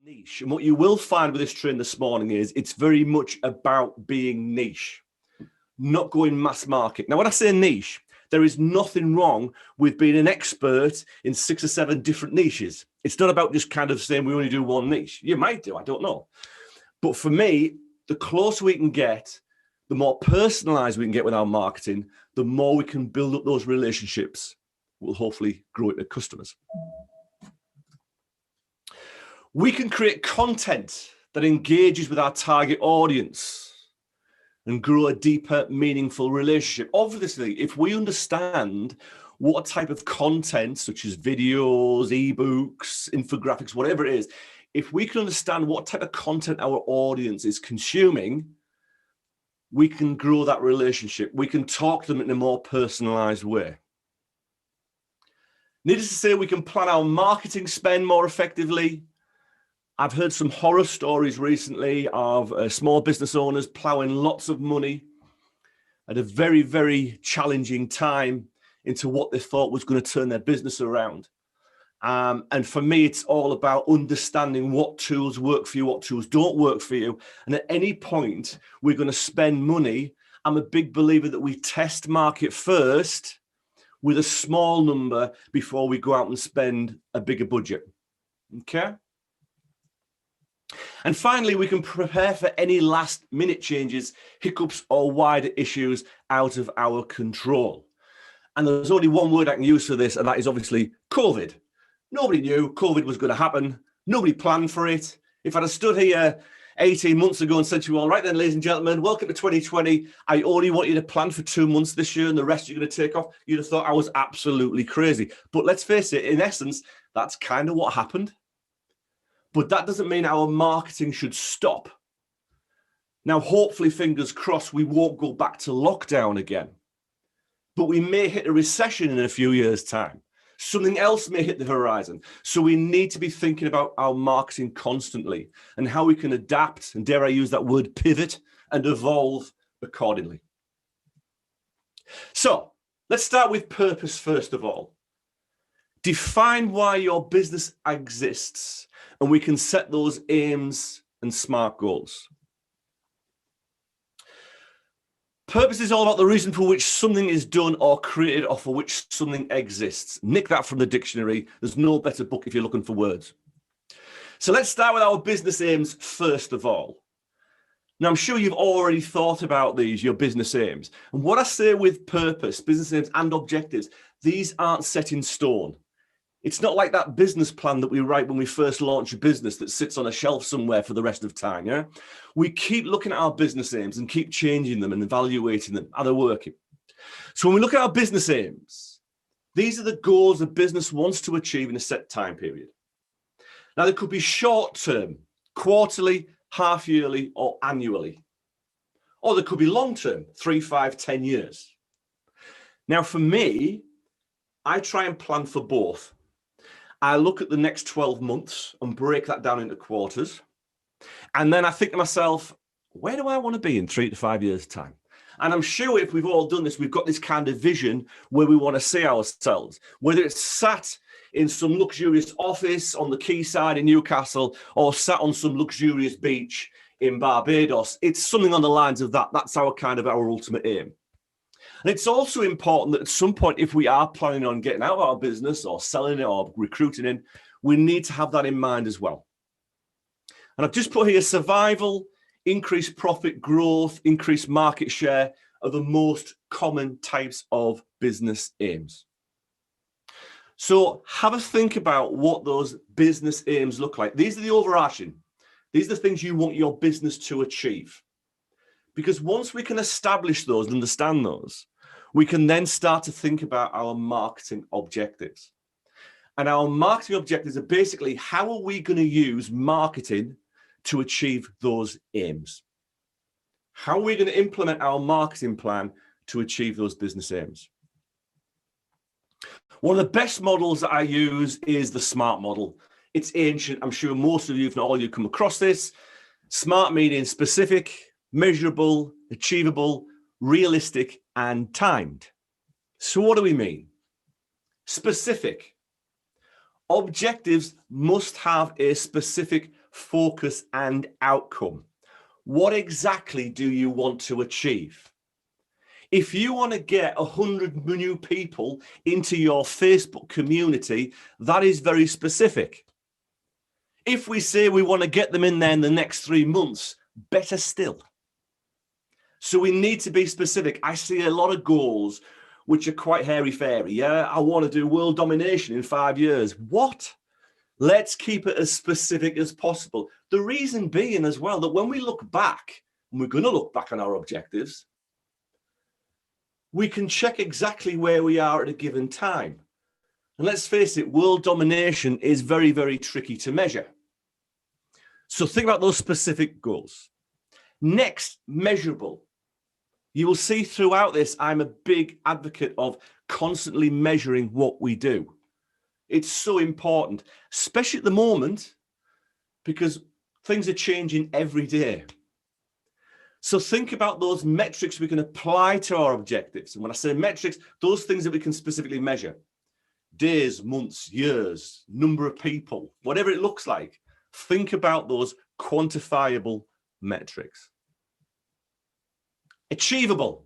Niche. And what you will find with this training this morning is it's very much about being niche, not going mass market. Now, when I say niche, there is nothing wrong with being an expert in 6 or 7 different niches. It's not about just kind of saying we only do one niche. You might do, I don't know. But for me, the closer we can get, the more personalized we can get with our marketing, the more we can build up those relationships. We'll hopefully grow into customers. We can create content that engages with our target audience and grow a deeper, meaningful relationship. Obviously, if we understand what type of content, such as videos, ebooks, infographics, whatever it is, if we can understand what type of content our audience is consuming, we can grow that relationship. We can talk to them in a more personalized way. Needless to say, we can plan our marketing spend more effectively. I've heard some horror stories recently of small business owners plowing lots of money at a very, very challenging time into what they thought was going to turn their business around. And for me, it's all about understanding what tools work for you, what tools don't work for you. And at any point, we're going to spend money. I'm a big believer that we test market first with a small number before we go out and spend a bigger budget. Okay? And finally, we can prepare for any last minute changes, hiccups, or wider issues out of our control. And there's only one word I can use for this, and that is obviously COVID. Nobody knew COVID was going to happen. Nobody planned for it. If I'd have stood here 18 months ago and said to you all, right then, ladies and gentlemen, welcome to 2020. I only want you to plan for 2 months this year and the rest you're going to take off, you'd have thought I was absolutely crazy. But let's face it, in essence, that's kind of what happened. But that doesn't mean our marketing should stop. Now, hopefully, fingers crossed, we won't go back to lockdown again. But we may hit a recession in a few years' time. Something else may hit the horizon. So we need to be thinking about our marketing constantly and how we can adapt, and dare I use that word, pivot, and evolve accordingly. So let's start with purpose first of all. Define why your business exists, and we can set those aims and SMART goals. Purpose is all about the reason for which something is done or created, or for which something exists. Nick that from the dictionary. There's no better book if you're looking for words. So let's start with our business aims first of all. Now, I'm sure you've already thought about these, your business aims. And what I say with purpose, business aims and objectives, these aren't set in stone. It's not like that business plan that we write when we first launch a business that sits on a shelf somewhere for the rest of time, yeah? We keep looking at our business aims and keep changing them and evaluating them. Are they working? So when we look at our business aims, these are the goals a business wants to achieve in a set time period. Now, they could be short-term, quarterly, half-yearly, or annually. Or they could be long-term, 3, 5, 10 years. Now, for me, I try and plan for both. I look at the next 12 months and break that down into quarters. And then I think to myself, where do I want to be in 3 to 5 years' time? And I'm sure if we've all done this, we've got this kind of vision where we want to see ourselves, whether it's sat in some luxurious office on the quayside in Newcastle or sat on some luxurious beach in Barbados. It's something on the lines of that. That's our ultimate aim. And it's also important that at some point, if we are planning on getting out of our business or selling it or recruiting in, we need to have that in mind as well. And I've just put here survival, increased profit growth, increased market share are the most common types of business aims. So have a think about what those business aims look like. These are the overarching. These are the things you want your business to achieve. Because once we can establish those and understand those, we can then start to think about our marketing objectives. And our marketing objectives are basically, how are we going to use marketing to achieve those aims? How are we going to implement our marketing plan to achieve those business aims? One of the best models that I use is the SMART model. It's ancient. I'm sure most of you, if not all, you come across this. SMART meaning specific, measurable, achievable, realistic, and timed. So what do we mean? Specific. Objectives must have a specific focus, and outcome. What exactly do you want to achieve? If you want to get 100 new people into your Facebook community, that is very specific. If we say we want to get them in there in the next 3 months, better still. So we need to be specific. I see a lot of goals which are quite hairy-fairy. Yeah, I want to do world domination in 5 years. What? Let's keep it as specific as possible. The reason being as well that when we look back, and we're going to look back on our objectives, we can check exactly where we are at a given time. And let's face it, world domination is very, very tricky to measure. So think about those specific goals. Next, measurable. You will see throughout this, I'm a big advocate of constantly measuring what we do. It's so important, especially at the moment, because things are changing every day. So think about those metrics we can apply to our objectives. And when I say metrics, those things that we can specifically measure. Days, months, years, number of people, whatever it looks like. Think about those quantifiable metrics. Achievable.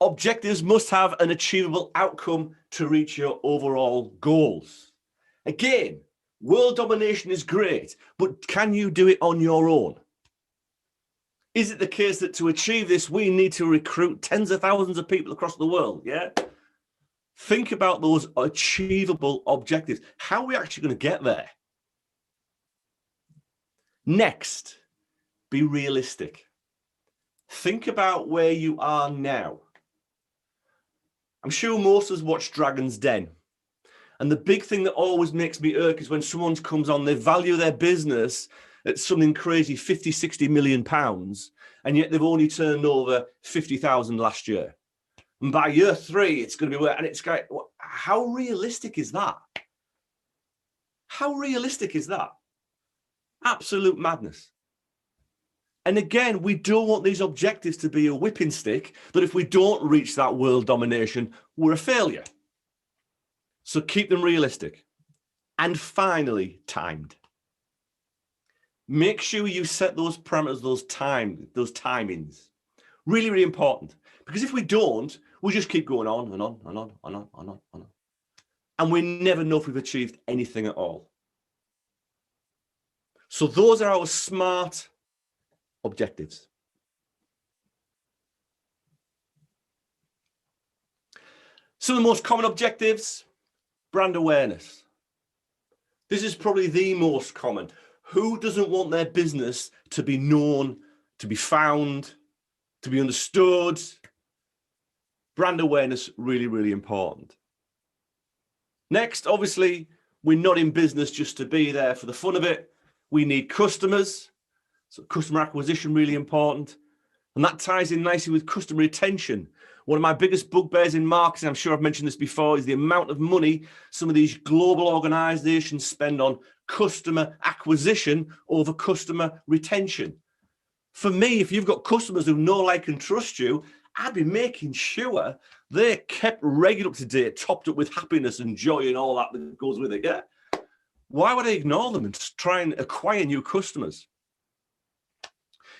Objectives must have an achievable outcome to reach your overall goals. Again, world domination is great, but can you do it on your own? Is it the case that to achieve this, we need to recruit tens of thousands of people across the world? Yeah. Think about those achievable objectives. How are we actually going to get there? Next, be realistic. Think about where you are now. I'm sure most of us watch Dragon's Den. And the big thing that always makes me irk is when someone comes on, they value their business at something crazy, 50, 60 million pounds, and yet they've only turned over 50,000 last year. And by year 3, it's going to be where, and it's like, how realistic is that? How realistic is that? Absolute madness. And again, we don't want these objectives to be a whipping stick that if we don't reach that world domination, we're a failure. So keep them realistic. And finally, timed. Make sure you set those parameters, those timings. Really, really important. Because if we don't, we'll just keep going on and on and on and on and on and on. And we never know if we've achieved anything at all. So those are our SMART objectives. Some of the most common objectives, brand awareness. This is probably the most common. Who doesn't want their business to be known, to be found, to be understood? Brand awareness, really, really important. Next, obviously, we're not in business just to be there for the fun of it. We need customers. So customer acquisition, really important. And that ties in nicely with customer retention. One of my biggest bugbears in marketing, I'm sure I've mentioned this before, is the amount of money some of these global organizations spend on customer acquisition over customer retention. For me, if you've got customers who know, like, and trust you, I'd be making sure they're kept regular up to date, topped up with happiness and joy and all that goes with it. Yeah. Why would I ignore them and try and acquire new customers?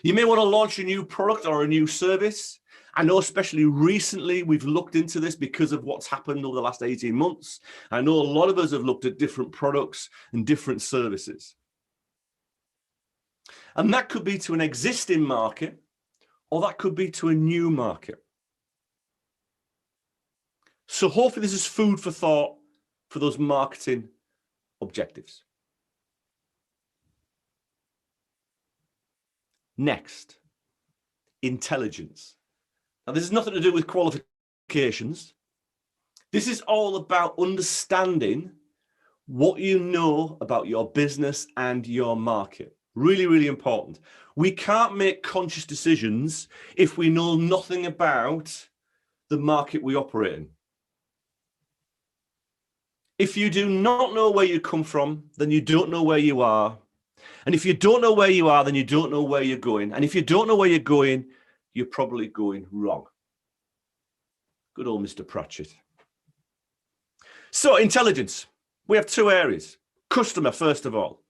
You may want to launch a new product or a new service. I know especially recently we've looked into this because of what's happened over the last 18 months. I know a lot of us have looked at different products and different services. And that could be to an existing market, or that could be to a new market. So hopefully this is food for thought for those marketing objectives. Next, intelligence. Now, this has nothing to do with qualifications. This is all about understanding what you know about your business and your market. Really, really important. We can't make conscious decisions if we know nothing about the market we operate in. If you do not know where you come from, then you don't know where you are. And if you don't know where you are, then you don't know where you're going. And if you don't know where you're going, you're probably going wrong. Good old Mr. Pratchett. So intelligence, we have two areas. Customer, first of all.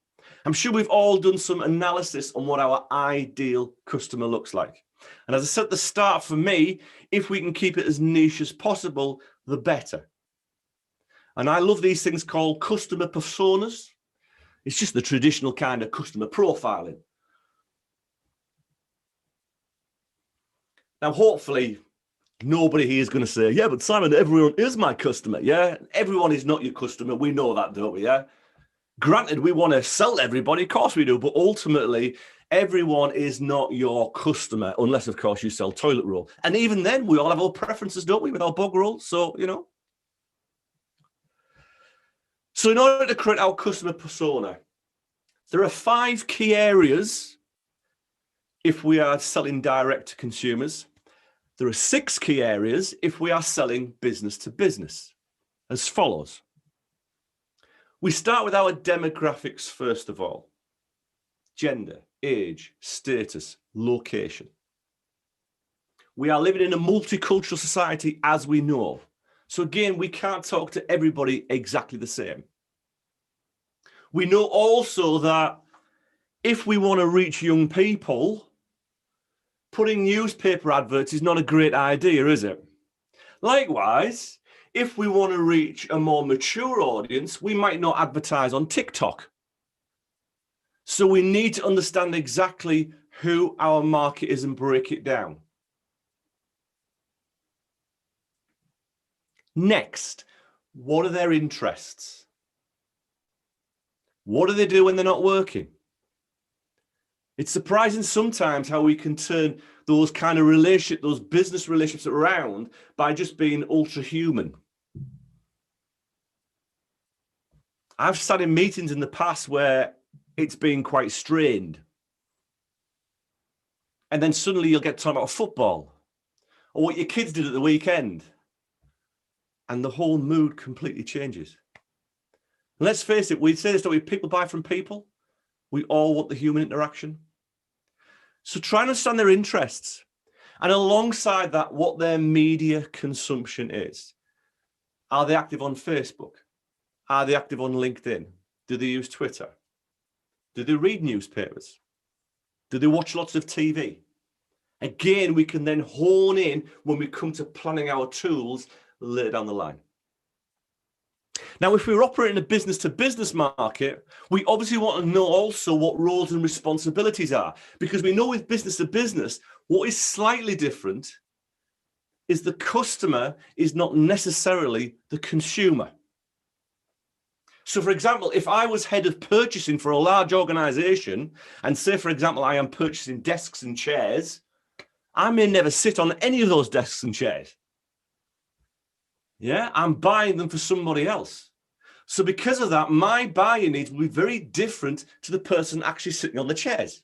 I'm sure we've all done some analysis on what our ideal customer looks like. And as I said at the start, for me, if we can keep it as niche as possible, the better. And I love these things called customer personas. It's just the traditional kind of customer profiling. Now, hopefully, nobody here is going to say, yeah, but Simon, everyone is my customer. Yeah, everyone is not your customer. We know that, don't we? Yeah. Granted, we want to sell to everybody. Of course we do. But ultimately, everyone is not your customer, unless, of course, you sell toilet roll. And even then, we all have our preferences, don't we, with our bog roll? So, you know. So in order to create our customer persona, there are 5 key areas if we are selling direct to consumers. There are 6 key areas if we are selling business to business, as follows. We start with our demographics first of all. Gender, age, status, location. We are living in a multicultural society, as we know. So again, we can't talk to everybody exactly the same. We know also that if we want to reach young people, putting newspaper adverts is not a great idea, is it? Likewise, if we want to reach a more mature audience, we might not advertise on TikTok. So we need to understand exactly who our market is and break it down. Next, what are their interests? What do they do when they're not working? It's surprising sometimes how we can turn those kind of relationships, those business relationships around by just being ultra human. I've sat in meetings in the past where it's been quite strained. And then suddenly you'll get talking about football or what your kids did at the weekend. And the whole mood completely changes. And let's face it, we say this, don't we? People buy from people. We all want the human interaction. So try and understand their interests. And alongside that, what their media consumption is. Are they active on Facebook? Are they active on LinkedIn? Do they use Twitter? Do they read newspapers? Do they watch lots of TV? Again, we can then hone in when we come to planning our tools later down the line. Now, if we're operating a business-to-business market, we obviously want to know also what roles and responsibilities are, because we know with business-to-business, what is slightly different is the customer is not necessarily the consumer. So, for example, if I was head of purchasing for a large organization, and say, for example, I am purchasing desks and chairs, I may never sit on any of those desks and chairs. Yeah, I'm buying them for somebody else. So because of that, my buying needs will be very different to the person actually sitting on the chairs.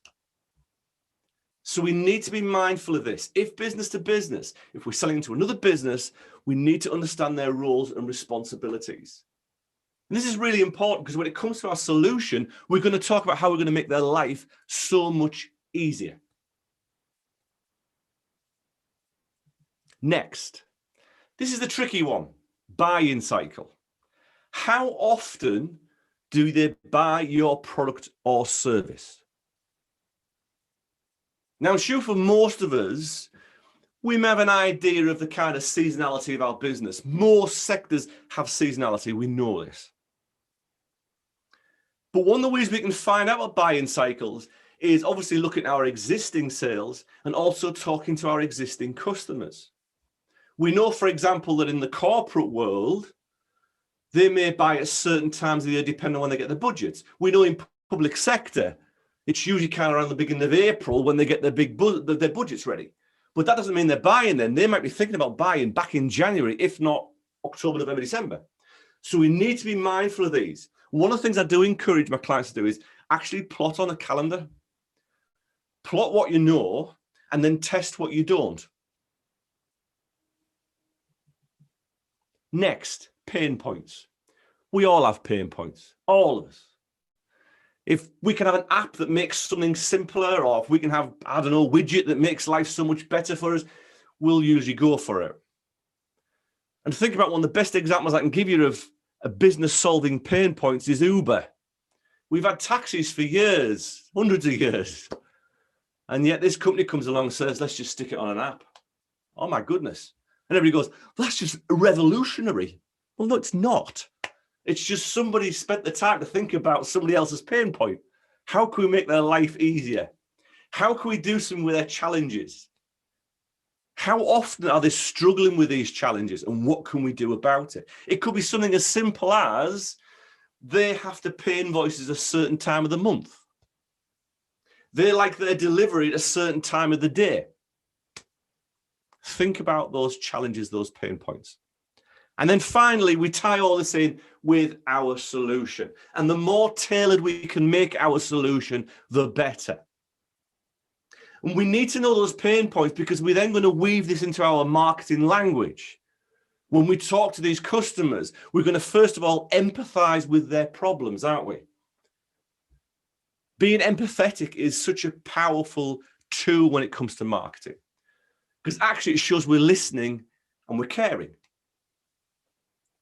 So we need to be mindful of this. If business to business, if we're selling to another business, we need to understand their roles and responsibilities. And this is really important because when it comes to our solution, we're going to talk about how we're going to make their life so much easier. Next, this is the tricky one, buy-in cycle. How often do they buy your product or service? Now, I'm sure for most of us, we may have an idea of the kind of seasonality of our business. Most sectors have seasonality, we know this. But one of the ways we can find out about buy-in cycles is obviously looking at our existing sales and also talking to our existing customers. We know, for example, that in the corporate world, they may buy at certain times of the year depending on when they get their budgets. We know in public sector, it's usually kind of around the beginning of April when they get their their budgets ready. But that doesn't mean they're buying then. They might be thinking about buying back in January, if not October, November, December. So we need to be mindful of these. One of the things I do encourage my clients to do is actually plot on a calendar. Plot what you know and then test what you don't. Next, pain points. We all have pain points, all of us. If we can have an app that makes something simpler, or if we can have, I don't know, a widget that makes life so much better for us, we'll usually go for it. And think about one of the best examples I can give you of a business solving pain points is Uber. We've had taxis for years, hundreds of years. And yet this company comes along and says, let's just stick it on an app. Oh my goodness. And everybody goes, that's just revolutionary. Well, no, it's not. It's just somebody spent the time to think about somebody else's pain point. How can we make their life easier? How can we do something with their challenges? How often are they struggling with these challenges, and what can we do about it? It could be something as simple as they have to pay invoices a certain time of the month. They like their delivery at a certain time of the day. Think about those challenges, those pain points. And then finally, we tie all this in with our solution. And the more tailored we can make our solution, the better. And we need to know those pain points, because we're then going to weave this into our marketing language. When we talk to these customers, we're going to first of all empathize with their problems, aren't we? Being empathetic is such a powerful tool when it comes to marketing, because actually it shows we're listening and we're caring.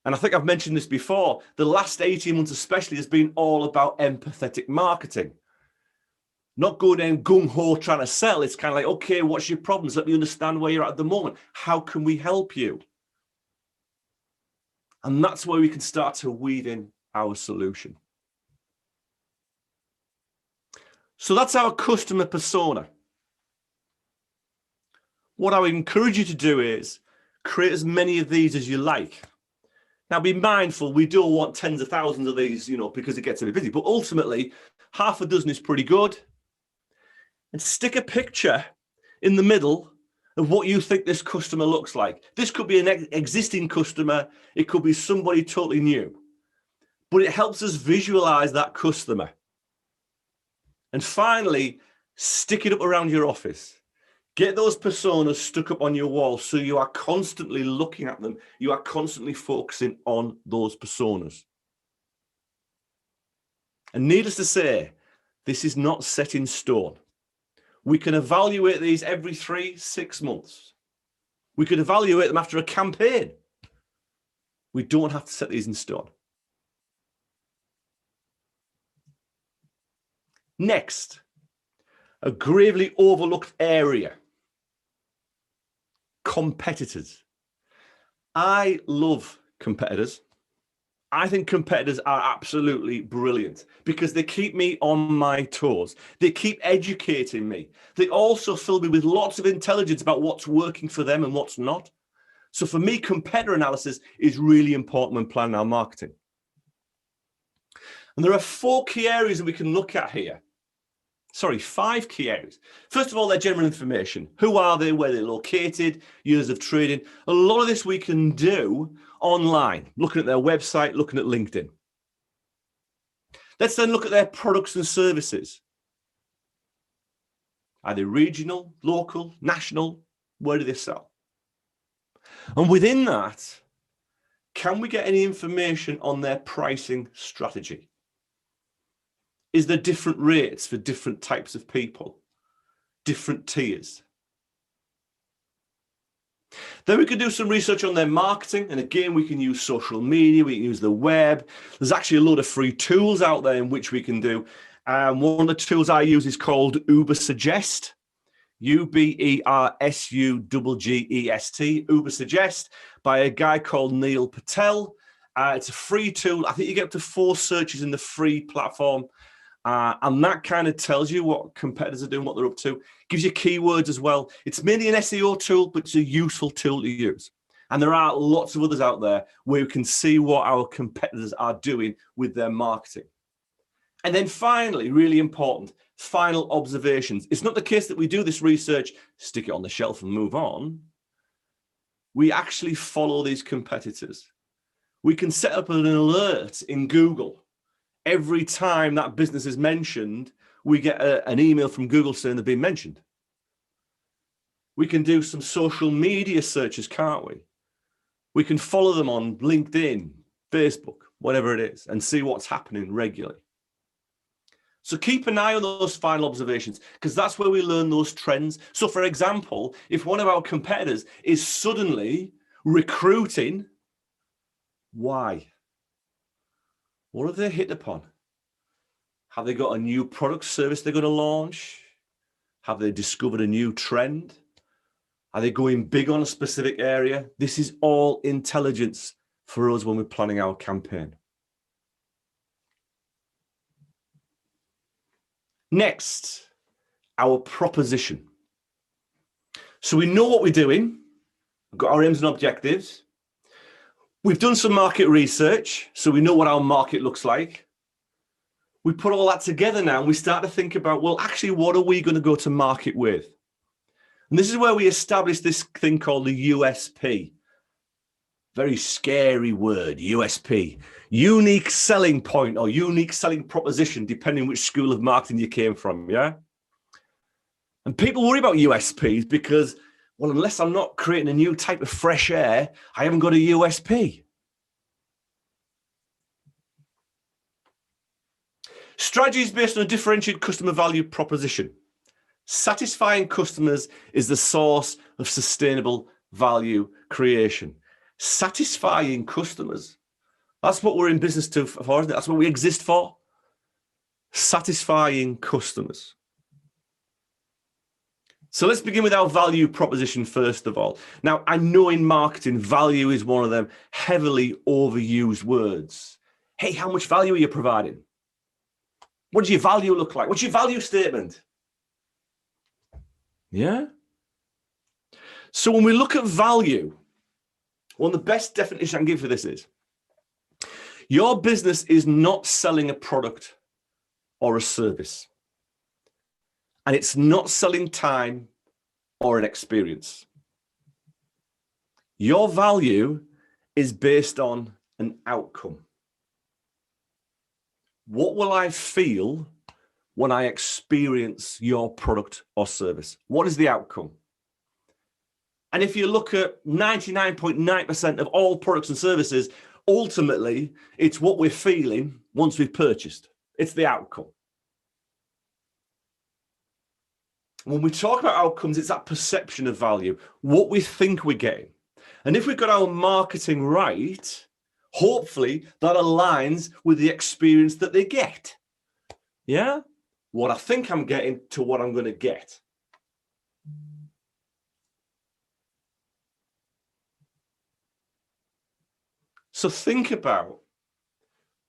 And I think I've mentioned this before, the last 18 months especially has been all about empathetic marketing. Not going in gung-ho trying to sell. It's kind of like, okay, what's your problems? Let me understand where you're at the moment. How can we help you? And that's where we can start to weave in our solution. So that's our customer persona. What I would encourage you to do is create as many of these as you like. Now, be mindful, we don't want tens of thousands of these, because it gets a bit busy. But ultimately, half a dozen is pretty good. And stick a picture in the middle of what you think this customer looks like. This could be an existing customer. It could be somebody totally new. But it helps us visualize that customer. And finally, stick it up around your office. Get those personas stuck up on your wall so you are constantly looking at them. You are constantly focusing on those personas. And needless to say, this is not set in stone. We can evaluate these every 3-6 months. We could evaluate them after a campaign. We don't have to set these in stone. Next, a gravely overlooked area. Competitors. I love competitors. I think competitors are absolutely brilliant because they keep me on my toes. They keep educating me. They also fill me with lots of intelligence about what's working for them and what's not. So for me, competitor analysis is really important when planning our marketing. And there are 4 key areas that we can look at here. Sorry, 5 key areas. First of all, their general information. Who are they? Where they're located? Years of trading. A lot of this we can do online, looking at their website, looking at LinkedIn. Let's then look at their products and services. Are they regional, local, national? Where do they sell? And within that, can we get any information on their pricing strategy? Is there different rates for different types of people, different tiers? Then we can do some research on their marketing. And again, we can use social media, we can use the web. There's actually a lot of free tools out there in which we can do. One of the tools I use is called Uber Suggest, UberSuggest, Uber Suggest, by a guy called Neil Patel. It's a free tool. I think you get up to 4 searches in the free platform. And that kind of tells you what competitors are doing, what they're up to. Gives you keywords as well. It's mainly an SEO tool, but it's a useful tool to use. And there are lots of others out there where you can see what our competitors are doing with their marketing. And then finally, really important, final observations. It's not the case that we do this research, stick it on the shelf and move on. We actually follow these competitors. We can set up an alert in Google. Every time that business is mentioned, we get an email from Google saying they've been mentioned. We can do some social media searches, can't we? We can follow them on LinkedIn, Facebook, whatever it is, and see what's happening regularly. So keep an eye on those final observations, because that's where we learn those trends. So for example, if one of our competitors is suddenly recruiting, why? What have they hit upon? Have they got a new product service they're going to launch? Have they discovered a new trend? Are they going big on a specific area? This is all intelligence for us when we're planning our campaign. Next, our proposition. So we know what we're doing. We've got our aims and objectives. We've done some market research, so we know what our market looks like. We put all that together now and we start to think about, well, actually, what are we going to go to market with? And this is where we establish this thing called the USP. Very scary word, USP. Unique selling point or unique selling proposition, depending which school of marketing you came from, yeah? And people worry about USPs because, well, unless I'm not creating a new type of fresh air, I haven't got a USP. Strategy is based on a differentiated customer value proposition. Satisfying customers is the source of sustainable value creation. Satisfying customers. That's what we're in business for, isn't it? That's what we exist for. Satisfying customers. So let's begin with our value proposition first of all. Now, I know in marketing, value is one of them heavily overused words. Hey, how much value are you providing? What does your value look like? What's your value statement? Yeah? So when we look at value, one of the best definitions I can give for this is, your business is not selling a product or a service. And it's not selling time or an experience. Your value is based on an outcome. What will I feel when I experience your product or service? What is the outcome? And if you look at 99.9% of all products and services, ultimately, it's what we're feeling once we've purchased. It's the outcome. When we talk about outcomes, it's that perception of value, what we think we're getting. And if we've got our marketing right, hopefully that aligns with the experience that they get. Yeah? What I think I'm getting to what I'm going to get. So think about,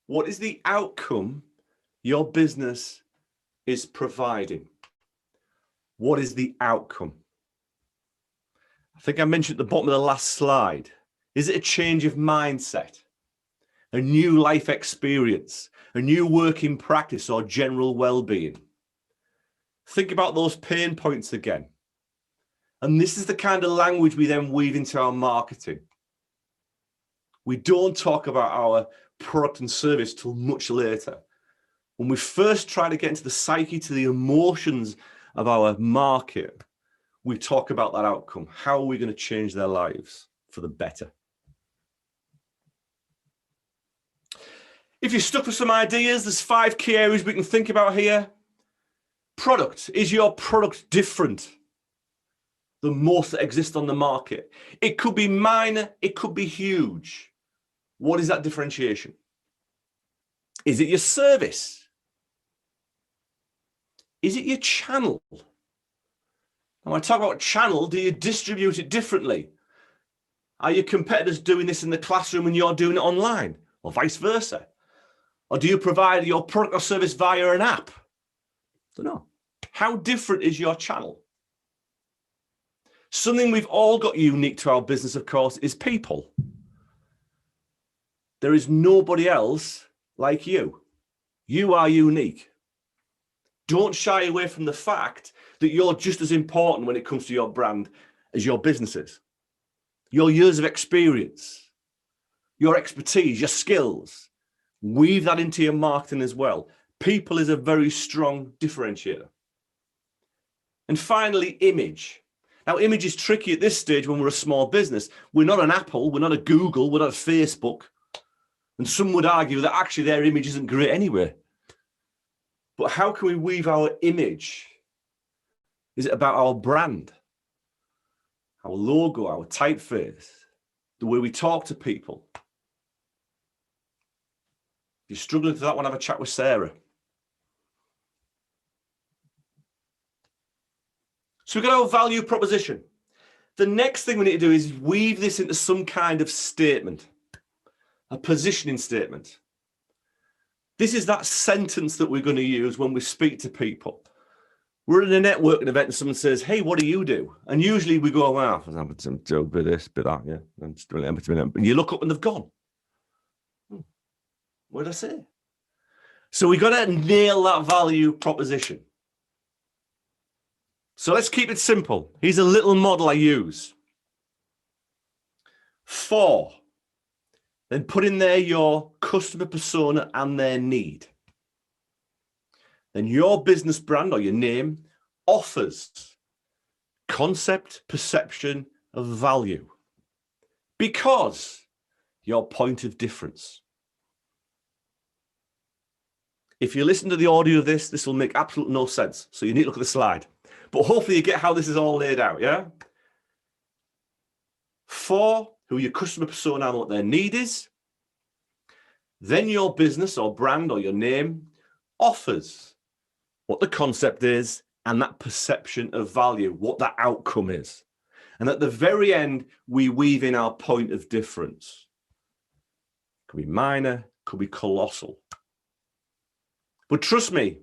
what is the outcome your business is providing? What is the outcome? I think I mentioned at the bottom of the last slide. Is it a change of mindset? A new life experience? A new working practice or general well-being? Think about those pain points again. And this is the kind of language we then weave into our marketing. We don't talk about our product and service till much later. When we first try to get into the psyche, to the emotions of our market, we talk about that outcome. How are we going to change their lives for the better? If you're stuck with some ideas, there's 5 key areas we can think about here. Product. Is your product different than most that exist on the market? It could be minor, it could be huge. What is that differentiation? Is it your service? Is it your channel? And when I talk about channel, do you distribute it differently? Are your competitors doing this in the classroom and you're doing it online, or vice versa? Or do you provide your product or service via an app? I don't know. How different is your channel? Something we've all got unique to our business, of course, is people. There is nobody else like you. You are unique. Don't shy away from the fact that you're just as important when it comes to your brand as your business is. Your years of experience, your expertise, your skills, weave that into your marketing as well. People is a very strong differentiator. And finally, image. Now, image is tricky at this stage when we're a small business. We're not an Apple, we're not a Google, we're not a Facebook. And some would argue that actually their image isn't great anyway. But how can we weave our image? Is it about our brand, our logo, our typeface, the way we talk to people? If you're struggling with that one, have a chat with Sarah. So we've got our value proposition. The next thing we need to do is weave this into some kind of statement, a positioning statement. This is that sentence that we're going to use when we speak to people. We're at a networking event and someone says, hey, what do you do? And usually we go, well, I'm some joke, bit this, bit that, yeah. I'm just doing it. And you look up and they've gone. What did I say? So we got to nail that value proposition. So let's keep it simple. Here's a little model I use. 4. Then put in there your customer persona and their need. Then your business brand or your name offers concept, perception of value. Because your point of difference. If you listen to the audio of this, this will make absolutely no sense. So you need to look at the slide. But hopefully you get how this is all laid out, yeah? 4, who your customer persona and what their need is. Then your business or brand or your name offers what the concept is and that perception of value, what that outcome is. And at the very end, we weave in our point of difference. Could be minor, could be colossal. But trust me,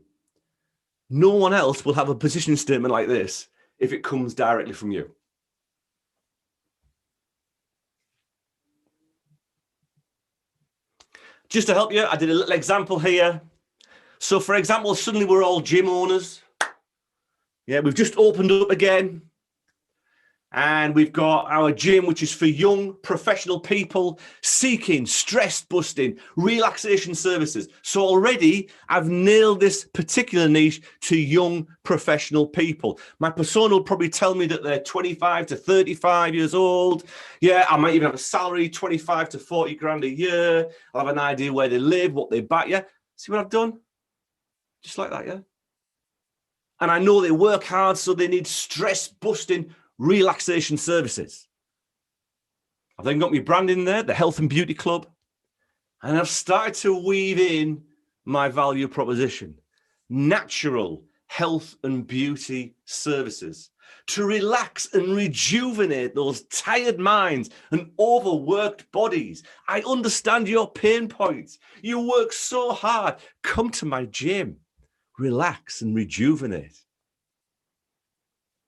no one else will have a position statement like this if it comes directly from you. Just to help you, I did a little example here. So for example, suddenly we're all gym owners. Yeah, we've just opened up again. And we've got our gym, which is for young professional people seeking stress busting, relaxation services. So already I've nailed this particular niche to young professional people. My persona will probably tell me that they're 25 to 35 years old. Yeah, I might even have a salary, 25 to 40 grand a year. I'll have an idea where they live, what they buy. Yeah, see what I've done? Just like that, yeah. And I know they work hard, so they need stress busting relaxation services. I've then got my brand in there, the Health and Beauty Club, and I've started to weave in my value proposition, natural health and beauty services, to relax and rejuvenate those tired minds and overworked bodies. I understand your pain points. You work so hard. Come to my gym, relax and rejuvenate.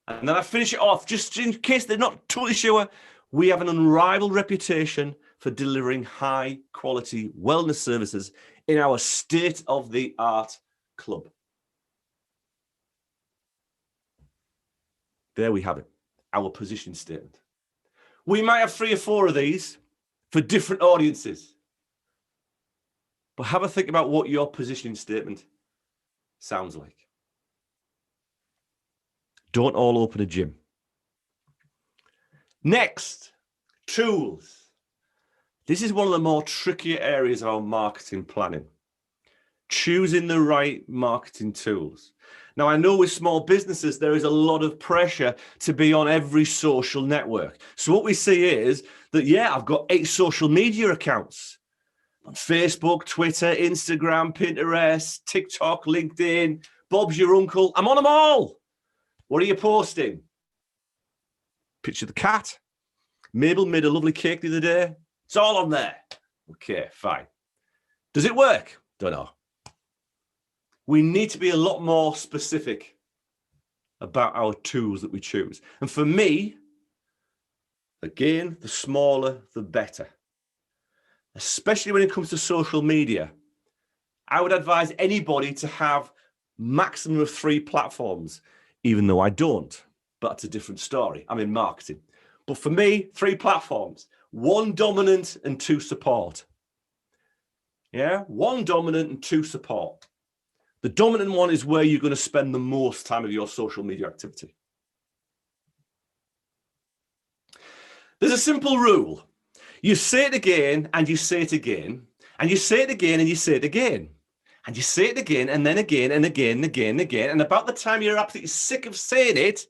And then I finish it off, just in case they're not totally sure, we have an unrivaled reputation for delivering high quality wellness services in our state-of-the-art club. There we have it, our position statement. We might have 3 or 4 of these for different audiences. But have a think about what your positioning statement sounds like. Don't all open a gym. Next, tools. This is one of the more trickier areas of our marketing planning. Choosing the right marketing tools. Now, I know with small businesses, there is a lot of pressure to be on every social network. So what we see is that, yeah, I've got 8 social media accounts on Facebook, Twitter, Instagram, Pinterest, TikTok, LinkedIn, Bob's your uncle. I'm on them all. What are you posting? Picture the cat. Mabel made a lovely cake the other day. It's all on there. Okay, fine. Does it work? Don't know. We need to be a lot more specific about our tools that we choose. And for me, again, the smaller, the better. Especially when it comes to social media. I would advise anybody to have maximum of 3 platforms. Even though I don't, but that's a different story. I'm in marketing. But for me, 3 platforms, 1 dominant and 2 support. Yeah, 1 dominant and 2 support. The dominant one is where you're going to spend the most time of your social media activity. There's a simple rule. You say it again and you say it again, and you say it again and you say it again. And you say it again and then again and again and again and again. And about the time you're absolutely sick of saying it,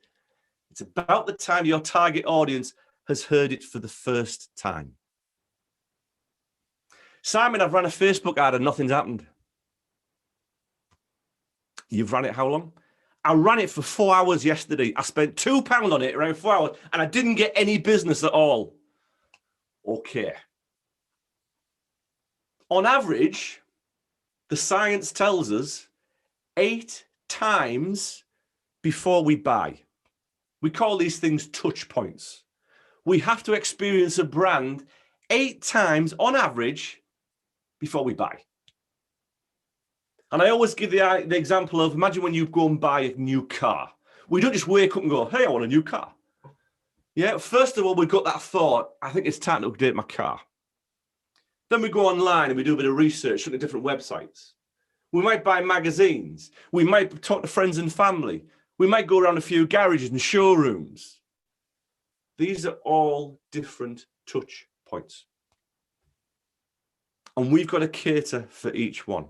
it's about the time your target audience has heard it for the first time. Simon, I've run a Facebook ad and nothing's happened. You've run it how long? I ran it for 4 hours yesterday. I spent £2 on it around 4 hours and I didn't get any business at all. Okay. On average, the science tells us 8 times before we buy. We call these things touch points. We have to experience a brand 8 times on average before we buy. And I always give the example of, imagine when you go and buy a new car. We don't just wake up and go, hey, I want a new car. Yeah, first of all, we've got that thought, I think it's time to update my car. Then we go online and we do a bit of research, look at different websites. We might buy magazines. We might talk to friends and family. We might go around a few garages and showrooms. These are all different touch points. And we've got to cater for each one.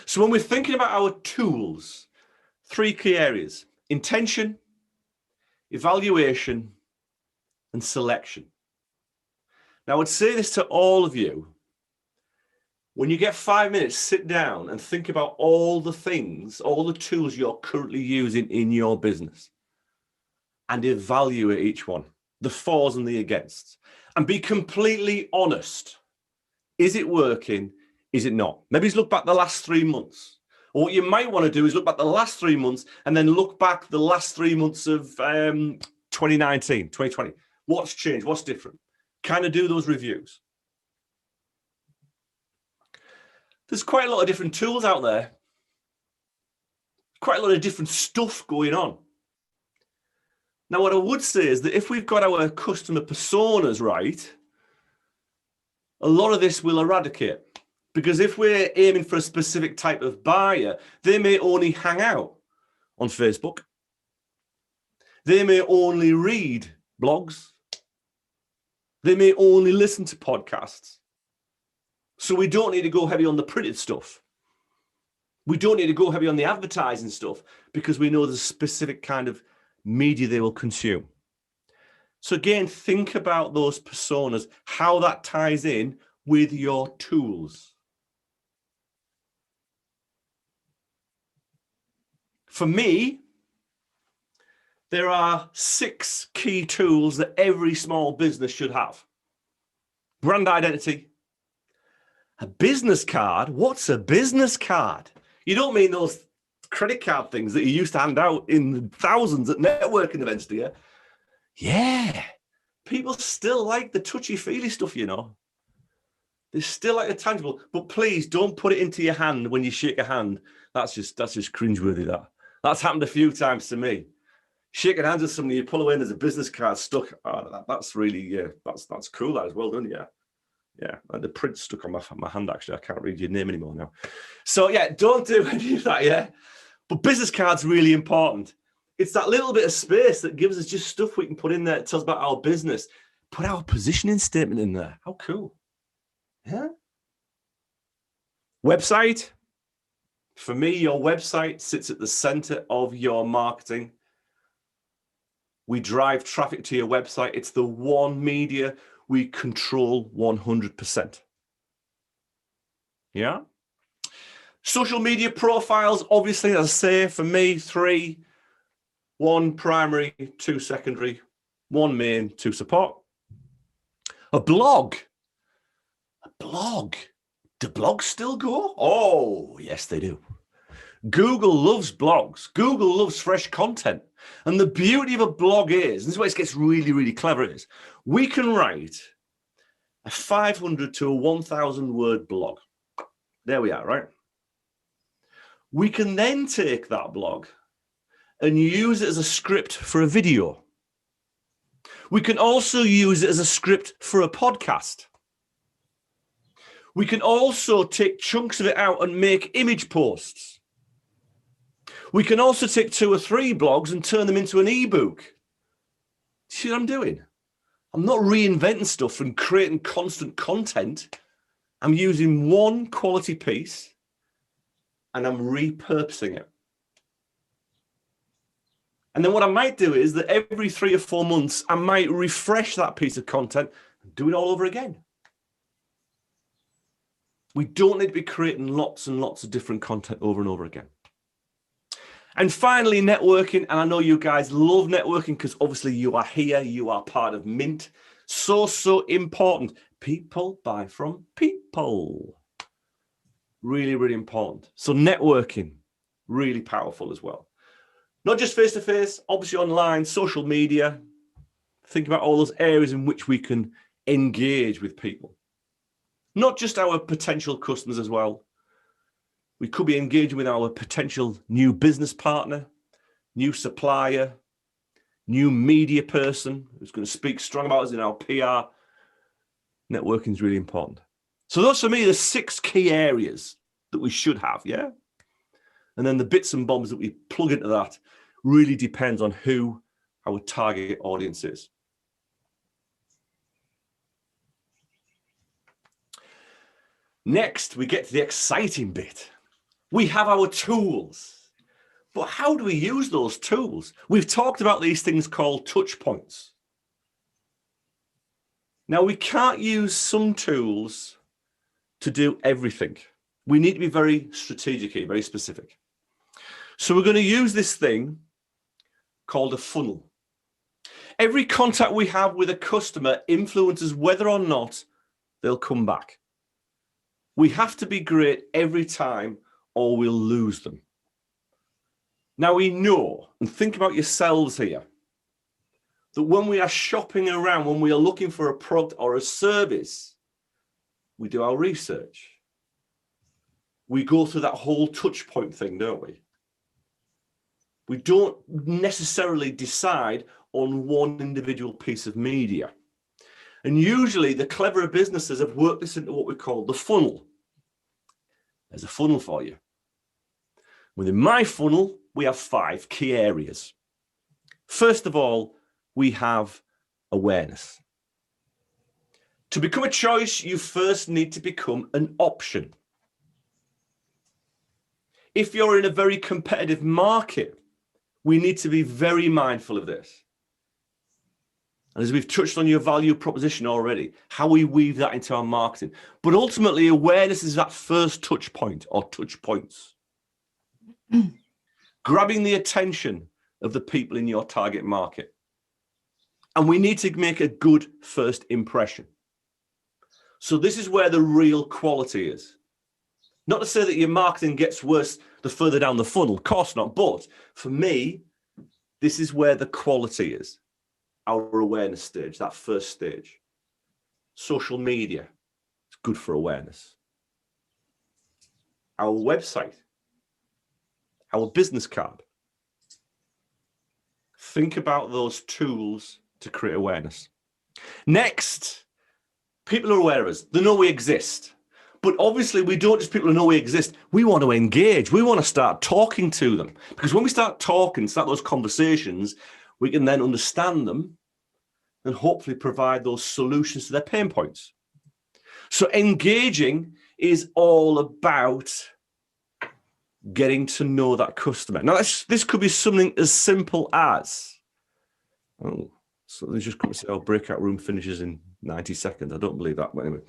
So when we're thinking about our tools, 3 key areas: intention, evaluation, and selection. Now, I would say this to all of you. When you get 5 minutes, sit down and think about all the things, all the tools you're currently using in your business and evaluate each one, the fors and the againsts, and be completely honest. Is it working? Is it not? Maybe look back the last 3 months. Or what you might want to do is look back the last 3 months and then look back the last 3 months of 2019, 2020. What's changed? What's different? Kind of do those reviews. There's quite a lot of different tools out there. Quite a lot of different stuff going on. Now, what I would say is that if we've got our customer personas right, a lot of this will eradicate. Because if we're aiming for a specific type of buyer, they may only hang out on Facebook. They may only read blogs. They may only listen to podcasts. So we don't need to go heavy on the printed stuff. We don't need to go heavy on the advertising stuff because we know there's a specific kind of media they will consume. So again, think about those personas, how that ties in with your tools. For me, there are 6 key tools that every small business should have. Brand identity. A business card? What's a business card? You don't mean those credit card things that you used to hand out in thousands at networking events, do you? Yeah. People still like the touchy-feely stuff, you know. They still like the tangible. But please don't put it into your hand when you shake a hand. That's just cringeworthy, That's happened a few times to me. Shaking hands with somebody, you pull away and there's a business card stuck. Oh, that's really, yeah, that's cool. That is well done, yeah. Yeah, and the print stuck on my hand, actually. I can't read your name anymore now. So, yeah, don't do any of that, yeah? But business cards are really important. It's that little bit of space that gives us just stuff we can put in there that tells about our business. Put our positioning statement in there. How cool. Yeah? Website. For me, your website sits at the center of your marketing. We drive traffic to your website. It's the one media we control 100%. Yeah? Social media profiles, obviously, as I say, for me, 3. 1 primary, 2 secondary, 1 main, 2 support. A blog. A blog. Do blogs still go? Oh, yes, they do. Google loves blogs. Google loves fresh content. And the beauty of a blog is, and this is where it gets really, really clever, is we can write a 500 to a 1,000 word blog. There we are, right? We can then take that blog and use it as a script for a video. We can also use it as a script for a podcast. We can also take chunks of it out and make image posts. We can also take 2 or 3 blogs and turn them into an ebook. See what I'm doing? I'm not reinventing stuff and creating constant content. I'm using one quality piece and I'm repurposing it. And then what I might do is that every 3 or 4 months, I might refresh that piece of content and do it all over again. We don't need to be creating lots and lots of different content over and over again. And finally, networking. And I know you guys love networking because obviously you are here, you are part of Mint. So important. People buy from people. Really, really important. So networking, really powerful as well. Not just face-to-face, obviously online, social media. Think about all those areas in which we can engage with people. Not just our potential customers as well. We could be engaging with our potential new business partner, new supplier, new media person who's going to speak strong about us in our PR. Networking is really important. So those for me are the 6 key areas that we should have, yeah? And then the bits and bobs that we plug into that really depends on who our target audience is. Next, we get to the exciting bit. We have our tools. But how do we use those tools? We've talked about these things called touch points. Now, we can't use some tools to do everything. We need to be very strategic here, very specific. So we're going to use this thing called a funnel. Every contact we have with a customer influences whether or not they'll come back. We have to be great every time or we'll lose them. Now we know, and think about yourselves here, that when we are shopping around, when we are looking for a product or a service, we do our research. We go through that whole touch point thing, don't we? We don't necessarily decide on one individual piece of media. And usually the cleverer businesses have worked this into what we call the funnel. There's a funnel for you. Within my funnel, we have 5 key areas. First of all, we have awareness. To become a choice, you first need to become an option. If you're in a very competitive market, we need to be very mindful of this. And as we've touched on your value proposition already, how we weave that into our marketing. But ultimately, awareness is that first touch point or touch points. Grabbing the attention of the people in your target market. And we need to make a good first impression. So this is where the real quality is. Not to say that your marketing gets worse the further down the funnel, of course not. But for me, this is where the quality is. Our awareness stage, that first stage. Social media, it's good for awareness. Our website, our business card. Think about those tools to create awareness. Next, people are aware of us. They know we exist. But obviously, we don't just people who know we exist. We want to engage. We want to start talking to them. Because when we start talking, start those conversations, we can then understand them and hopefully provide those solutions to their pain points. So engaging is all about getting to know that customer. Now, this could be something as simple as, oh, so they just come and say, oh, breakout room finishes in 90 seconds. I don't believe that, but anyway.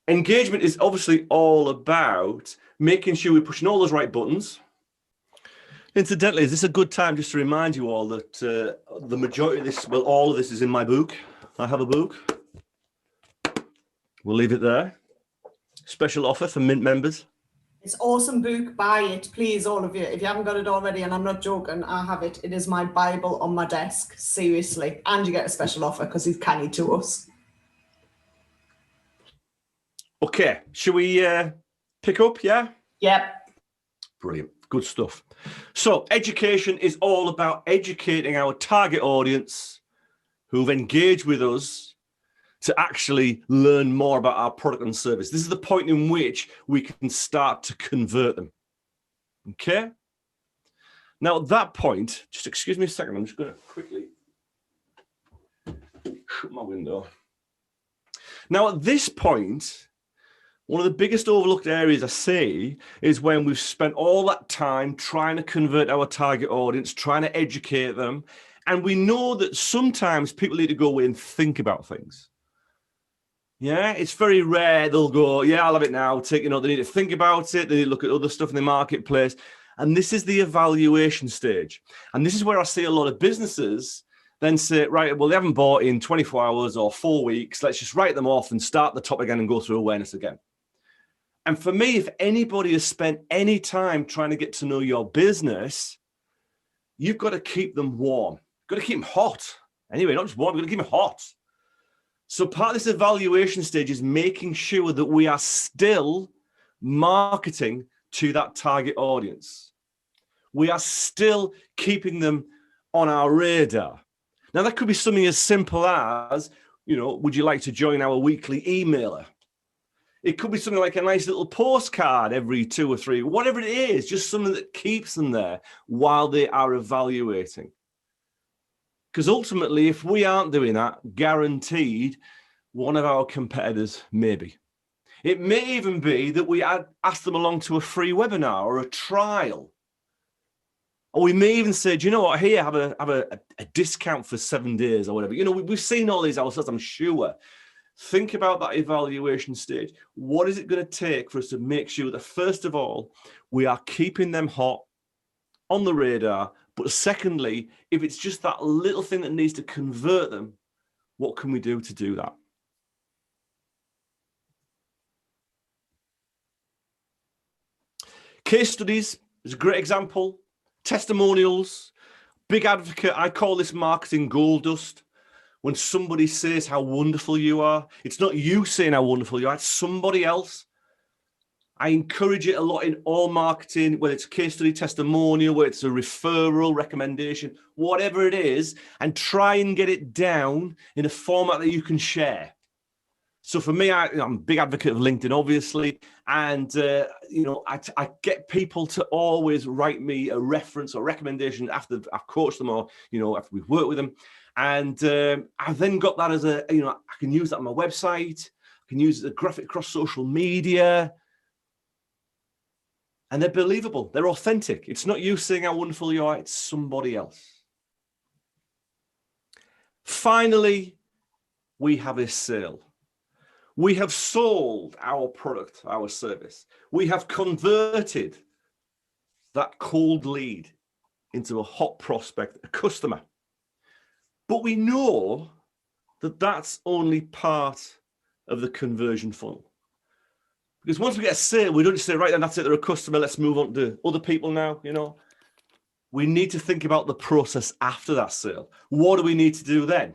Engagement is obviously all about making sure we're pushing all those right buttons. Incidentally, is this a good time just to remind you all that the majority of this, well, all of this is in my book. I have a book. We'll leave it there. Special offer for Mint members. It's awesome book. Buy it, please, all of you. If you haven't got it already, and I'm not joking, I have it. It is my Bible on my desk, seriously. And you get a special offer because he's canny to us. Okay, should we pick up, yeah? Yep. Brilliant, good stuff. So education is all about educating our target audience who've engaged with us to actually learn more about our product and service. This is the point in which we can start to convert them. Okay? Now at that point, just excuse me a second, I'm just going to quickly shut my window. Now at this point, one of the biggest overlooked areas I see is when we've spent all that time trying to convert our target audience, trying to educate them. And we know that sometimes people need to go away and think about things. Yeah, it's very rare they'll go, yeah, I'll have it now. They need to think about it. They need to look at other stuff in the marketplace. And this is the evaluation stage. And this is where I see a lot of businesses then say, right, well, they haven't bought in 24 hours or 4 weeks. Let's just write them off and start the top again and go through awareness again. And for me, if anybody has spent any time trying to get to know your business, you've got to keep them warm. You've got to keep them hot. Anyway, not just warm, you've got to keep them hot. So part of this evaluation stage is making sure that we are still marketing to that target audience. We are still keeping them on our radar. Now, that could be something as simple as, would you like to join our weekly emailer? It could be something like a nice little postcard every 2 or 3, whatever it is, just something that keeps them there while they are evaluating. Because ultimately, if we aren't doing that, guaranteed, one of our competitors may be. It may even be that we ask them along to a free webinar or a trial. Or we may even say, do you know what, here, have a discount for 7 days or whatever. We've seen all these ourselves, I'm sure. Think about that evaluation stage. What is it going to take for us to make sure that, first of all, we are keeping them hot on the radar? But secondly, if it's just that little thing that needs to convert them, what can we do to do that? Case studies is a great example. Testimonials, big advocate. I call this marketing gold dust. When somebody says how wonderful you are, it's not you saying how wonderful you are, it's somebody else. I encourage it a lot in all marketing, whether it's a case study, testimonial, whether it's a referral, recommendation, whatever it is, and try and get it down in a format that you can share. So for me, I'm a big advocate of LinkedIn, obviously, and I get people to always write me a reference or recommendation after I've coached them or after we've worked with them, and I've then got that as I can use that on my website, I can use it as a graphic across social media, and they're believable, they're authentic. It's not you saying how wonderful you are; it's somebody else. Finally, we have a sale. We have sold our product, our service. We have converted that cold lead into a hot prospect, a customer. But we know that that's only part of the conversion funnel. Because once we get a sale, we don't just say, right, then that's it, they're a customer, let's move on to other people now, We need to think about the process after that sale. What do we need to do then?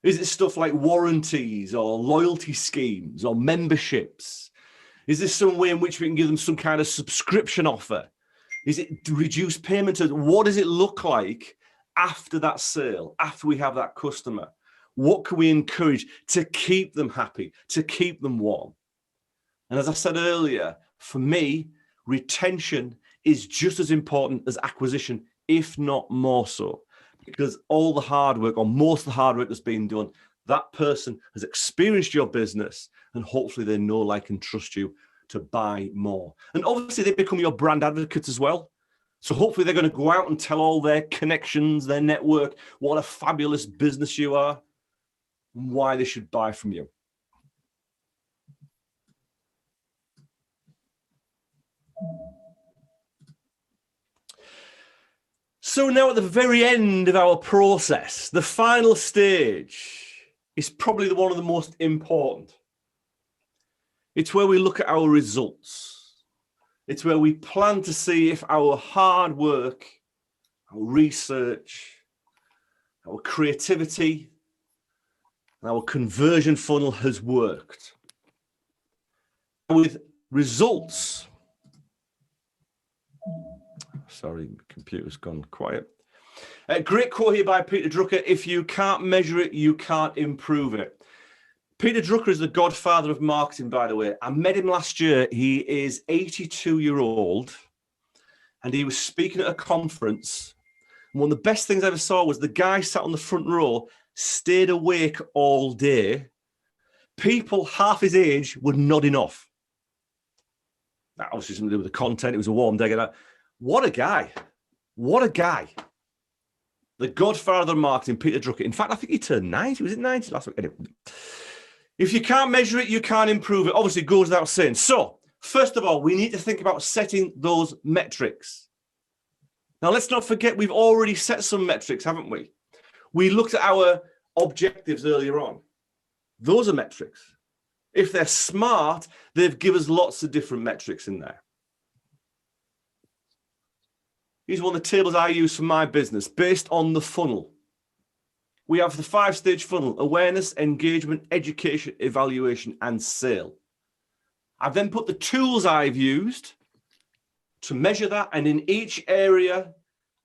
Is it stuff like warranties or loyalty schemes or memberships? Is this some way in which we can give them some kind of subscription offer? Is it reduced payment? What does it look like after that sale, after we have that customer? What can we encourage to keep them happy, to keep them warm? And as I said earlier, for me, retention is just as important as acquisition, if not more so. Because all the hard work, or most of the hard work that's been done, that person has experienced your business, and hopefully they know, like, and trust you to buy more. And obviously they become your brand advocates as well. So hopefully they're going to go out and tell all their connections, their network, what a fabulous business you are, and why they should buy from you. So now at the very end of our process, the final stage is probably one of the most important. It's where we look at our results. It's where we plan to see if our hard work, our research, our creativity, and our conversion funnel has worked. With results, sorry, my computer's gone quiet. A great quote here by Peter Drucker: if you can't measure it, you can't improve it. Peter Drucker is the godfather of marketing, by the way. I met him last year. He is 82-year-old, and he was speaking at a conference. And one of the best things I ever saw was the guy sat on the front row, stayed awake all day. People half his age were nodding off. That obviously something to do with the content. It was a warm day. What a guy. What a guy. The godfather of marketing, Peter Drucker. In fact, I think he turned 90. Was it 90 last week? Anyway, If you can't measure it, you can't improve it. Obviously, it goes without saying. So, first of all, we need to think about setting those metrics. Now, let's not forget we've already set some metrics, haven't we? We looked at our objectives earlier on. Those are metrics. If they're smart, they've given us lots of different metrics in there. Here's one of the tables I use for my business based on the funnel. We have the 5-stage funnel: awareness, engagement, education, evaluation, and sale. I've then put the tools I've used to measure that, and in each area,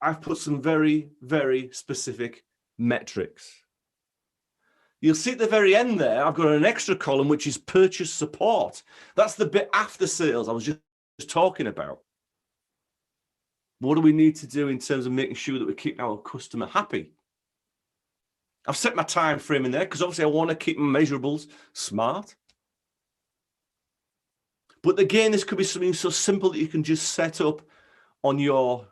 I've put some very, very specific metrics. You'll see at the very end there, I've got an extra column, which is purchase support. That's the bit after sales I was just talking about. What do we need to do in terms of making sure that we keep our customer happy? I've set my time frame in there because obviously I want to keep my measurables smart. But again, this could be something so simple that you can just set up on your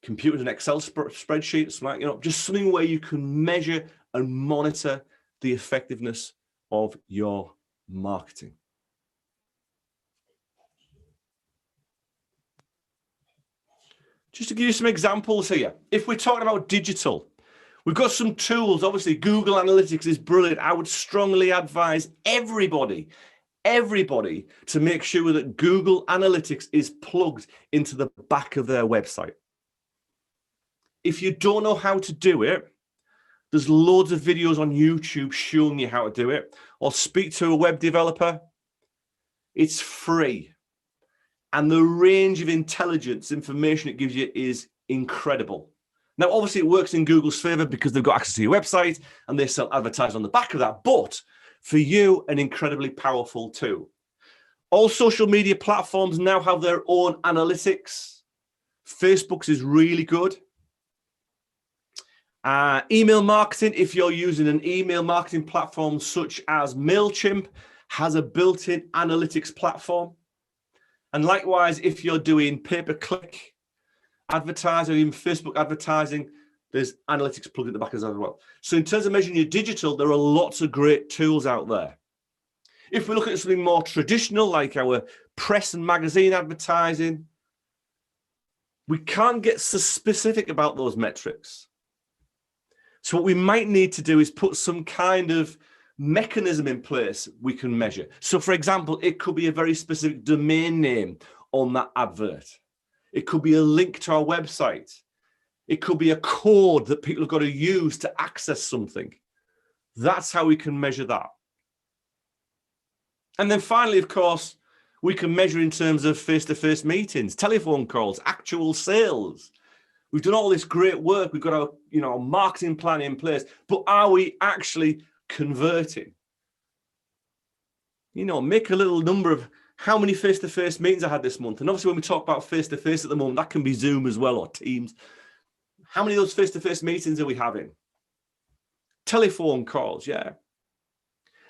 computer, an Excel spreadsheet, something like, just something where you can measure and monitor the effectiveness of your marketing. Just to give you some examples here, if we're talking about digital, we've got some tools. Obviously, Google Analytics is brilliant. I would strongly advise everybody to make sure that Google Analytics is plugged into the back of their website. If you don't know how to do it, there's loads of videos on YouTube showing you how to do it, or speak to a web developer. It's free. And the range of intelligence information it gives you is incredible. Now, obviously, it works in Google's favor because they've got access to your website and they sell advertising on the back of that. But for you, an incredibly powerful tool. All social media platforms now have their own analytics. Facebook's is really good. Email marketing, if you're using an email marketing platform such as MailChimp, has a built-in analytics platform. And likewise, if you're doing pay-per-click advertising, or even Facebook advertising, there's analytics plugged at the back of that as well. So in terms of measuring your digital, there are lots of great tools out there. If we look at something more traditional, like our press and magazine advertising, we can't get so specific about those metrics. So what we might need to do is put some kind of mechanism in place we can measure. So for example, it could be a very specific domain name on that advert. It could be a link to our website. It could be a code that people have got to use to access something. That's how we can measure that. And then finally, of course, we can measure in terms of face-to-face meetings, telephone calls, actual sales. We've done all this great work. We've got our, marketing plan in place, but are we actually converting? Make a little number of how many face-to-face meetings I had this month. And obviously when we talk about face-to-face at the moment, that can be Zoom as well or Teams. How many of those face-to-face meetings are we having? Telephone calls, yeah.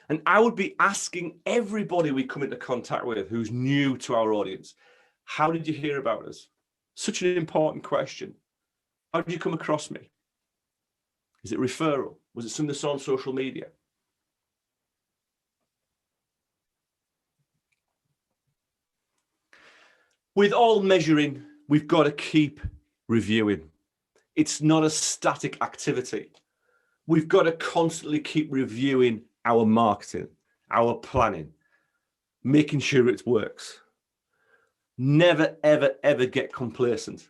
And I would be asking everybody we come into contact with who's new to our audience, how did you hear about us? Such an important question. How did you come across me? Is it referral? Was it something that's on social media? With all measuring, we've got to keep reviewing. It's not a static activity. We've got to constantly keep reviewing our marketing, our planning, making sure it works. Never, ever, ever get complacent,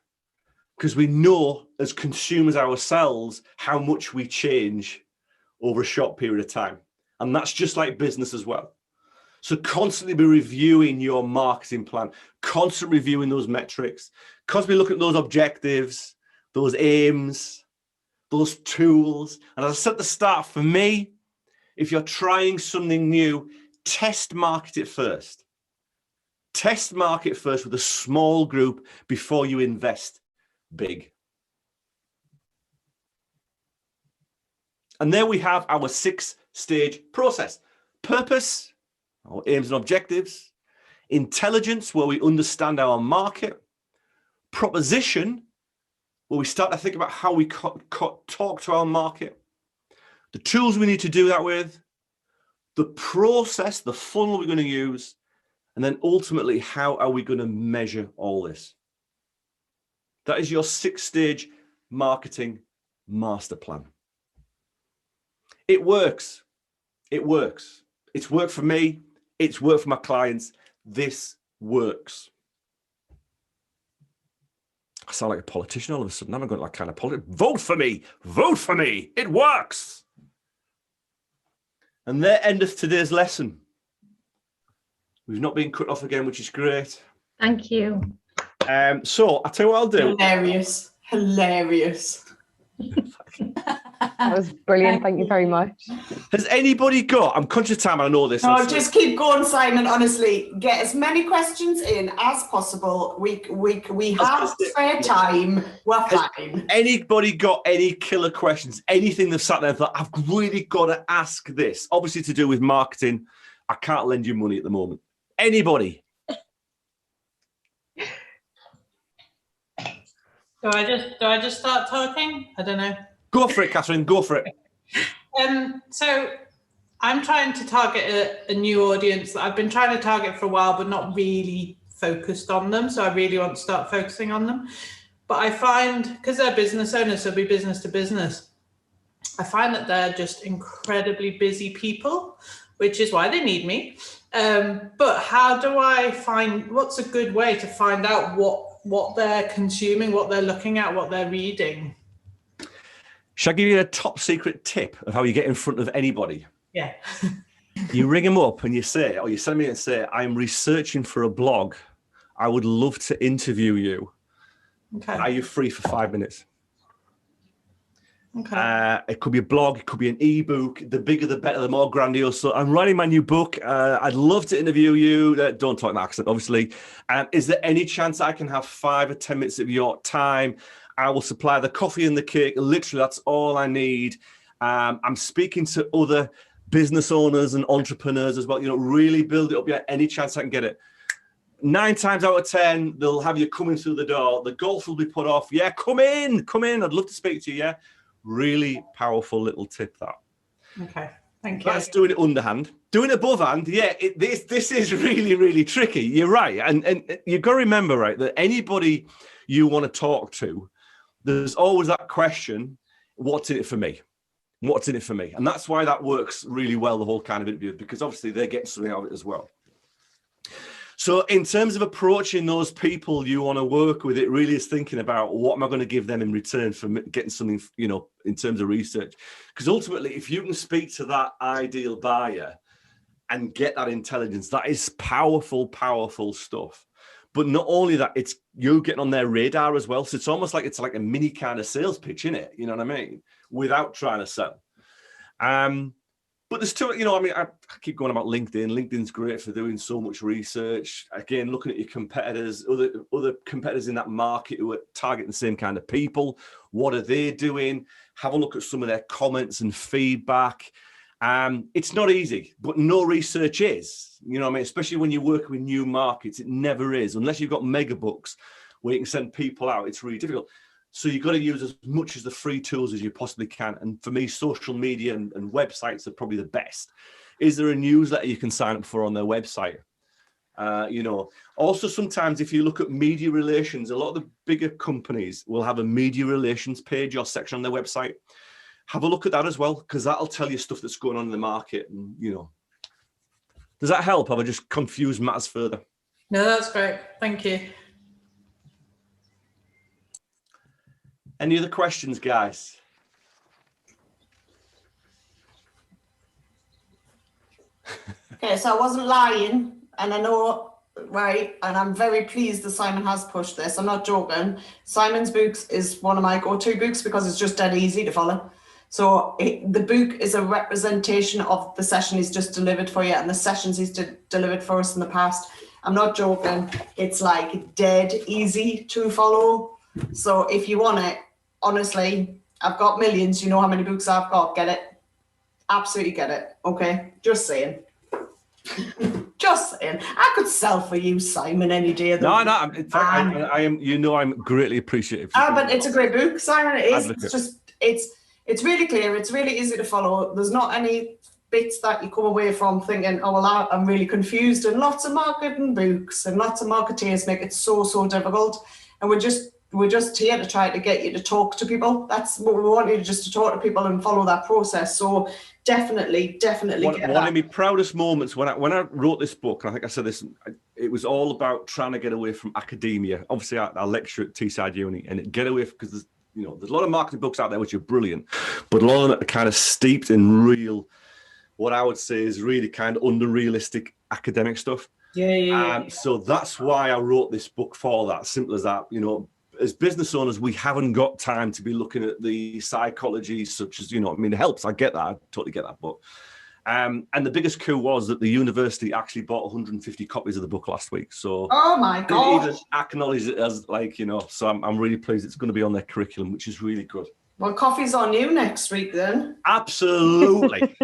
because we know as consumers ourselves how much we change over a short period of time. And that's just like business as well. So constantly be reviewing your marketing plan, constantly reviewing those metrics, constantly looking at those objectives, those aims, those tools. And as I said at the start, for me, if you're trying something new, test market it first. Test market first with a small group before you invest big. And there we have our 6-stage process. Purpose, our aims and objectives. Intelligence, where we understand our market. Proposition, where we start to think about how we talk to our market. The tools we need to do that with. the process, the funnel we're going to use, and then ultimately, how are we going to measure all this? That is your 6-stage marketing master plan. It works. It works. It's worked for me. It's worked for my clients. This works. I sound like a politician all of a sudden. I'm going like kind of politics. Vote for me. Vote for me. It works. And there endeth today's lesson. We've not been cut off again, which is great. Thank you. So I'll tell you what I'll do. Hilarious. Hilarious. That was brilliant. Thank you very much. Has anybody got, I'm conscious of time, I know this. No, just keep going, Simon. Honestly, get as many questions in as possible. We have spare time. We're fine. Anybody got any killer questions? Anything they've sat there and thought, I've really got to ask this? Obviously to do with marketing. I can't lend you money at the moment. Anybody? Do I just start talking? I don't know. Go for it, Catherine. Go for it. So I'm trying to target a new audience that I've been trying to target for a while, but not really focused on them. So I really want to start focusing on them. But I find, because they're business owners, so it'll be business to business, I find that they're just incredibly busy people, which is why they need me. But how do I find, what's a good way to find out what they're consuming, what they're looking at, what they're reading? Shall I give you a top secret tip of how you get in front of anybody? Yeah. You ring them up and you say, or you send me and say, I'm researching for a blog. I would love to interview you. Okay. Are you free for 5 minutes? Okay. It could be a blog, it could be an ebook. The bigger, the better, the more grandiose. So I'm writing my new book. I'd love to interview you. Don't talk in accent, obviously. Is there any chance I can have 5 or 10 minutes of your time? I will supply the coffee and the cake. Literally, that's all I need. I'm speaking to other business owners and entrepreneurs as well. You know, really build it up. Yeah, any chance I can get it. 9 times out of 10, they'll have you coming through the door. The golf will be put off. Yeah, come in. I'd love to speak to you. Yeah. Really powerful little tip that. Okay, thank you. That's doing it underhand. Doing it above hand, yeah, this is really, really tricky. You're right. And you've got to remember, right, that anybody you want to talk to, there's always that question, what's in it for me? What's in it for me? And that's why that works really well, the whole kind of interview, because obviously they're getting something out of it as well. So in terms of approaching those people you want to work with, it really is thinking about what am I going to give them in return for getting something, you know, in terms of research. Because ultimately, if you can speak to that ideal buyer and get that intelligence, that is powerful, powerful stuff. But not only that, it's you getting on their radar as well. So it's almost like it's like a mini kind of sales pitch, isn't it? You know what I mean? Without trying to sell. But there's two, you know, I mean, I keep going about LinkedIn. LinkedIn's great for doing so much research. Again, looking at your competitors, other competitors in that market who are targeting the same kind of people. What are they doing? Have a look at some of their comments and feedback. It's not easy, but no research is. You know what I mean? Especially when you're working with new markets, it never is. Unless you've got mega books where you can send people out, it's really difficult. So you've got to use as much as the free tools as you possibly can. And for me, social media and websites are probably the best. Is there a newsletter you can sign up for on their website? You know, also sometimes if you look at media relations, a lot of the bigger companies will have a media relations page or section on their website. Have a look at that as well, because that'll tell you stuff that's going on in the market. And, you know, does that help? Have I just confused matters further? No, that's great. Thank you. Any other questions, guys? Okay, so I wasn't lying, and I know, right, and I'm very pleased that Simon has pushed this. I'm not joking. Simon's books is one of my go-to books because it's just dead easy to follow. So the book is a representation of the session he's just delivered for you and the sessions he's delivered for us in the past. I'm not joking. It's like dead easy to follow. So if you want it, honestly, I've got millions. You know how many books I've got. Get it? Absolutely get it. Okay? Just saying. Just saying. I could sell for you, Simon, any day of the week. No. In fact, I am. You know, I'm greatly appreciative. But it's a great book, Simon. It is. Advocate. It's just it's really clear. It's really easy to follow. There's not any bits that you come away from thinking, oh, well, I'm really confused. And lots of marketing books and lots of marketeers make it so difficult. And we're just here to try to get you to talk to people. That's what we want you to, just to talk to people and follow that process. So definitely one of my proudest moments when I wrote this book, and I think I said this, it was all about trying to get away from academia. Obviously, I lecture at Teesside Uni, and get away, because there's a lot of marketing books out there which are brilliant, but a lot of them are kind of steeped in real, what I would say is really kind of under-realistic academic stuff. Yeah. So that's why I wrote this book, for that. Simple as that. As business owners, we haven't got time to be looking at the psychology, such as, it helps. I get that. I totally get that. But, and the biggest coup was that the university actually bought 150 copies of the book last week. So, oh my God, they even acknowledge it as so I'm really pleased it's going to be on their curriculum, which is really good. Well, coffee's on you next week then. Absolutely.